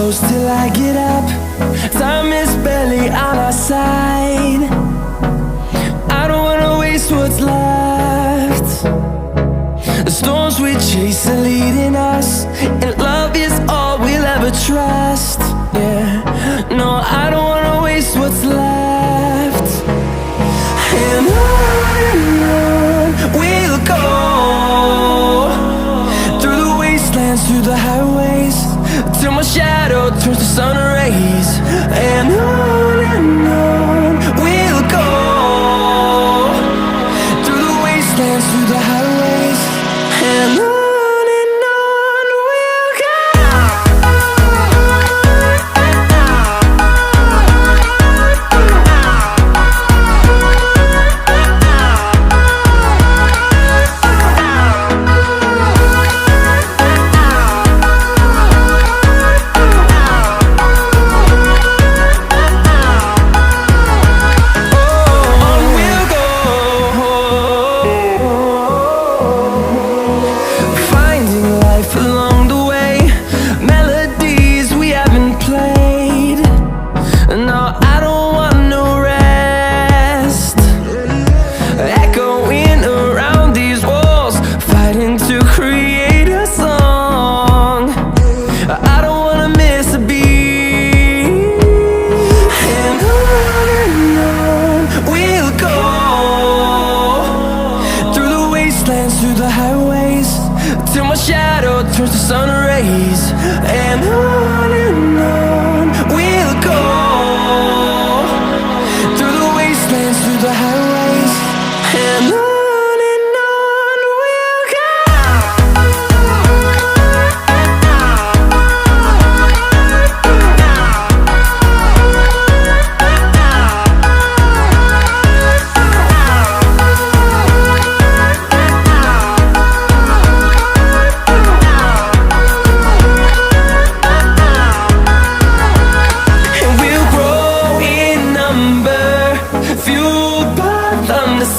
close till I get up. Time is barely on our side. I don't wanna waste what's left. The storms we chase are leading us, and love is all we'll ever trust. Yeah, no, I don't wanna waste what's left. And on we'll go, through the wastelands, through the highways, till my shadow turns to sun rays. And on we'll go, through the wastelands, through the highways, and on we'll go. Through the highways, till my shadow turns to sun rays. And on we'll go, through the wastelands, through the highways, and on we'll go.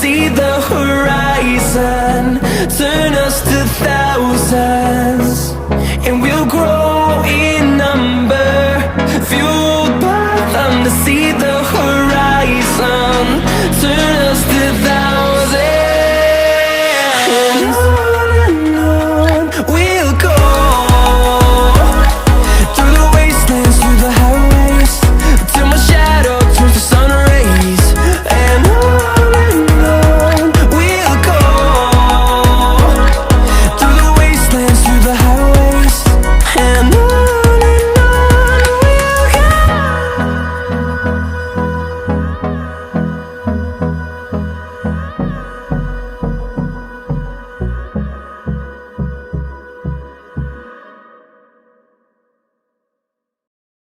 See the horizon turn us to thousands, and we'll grow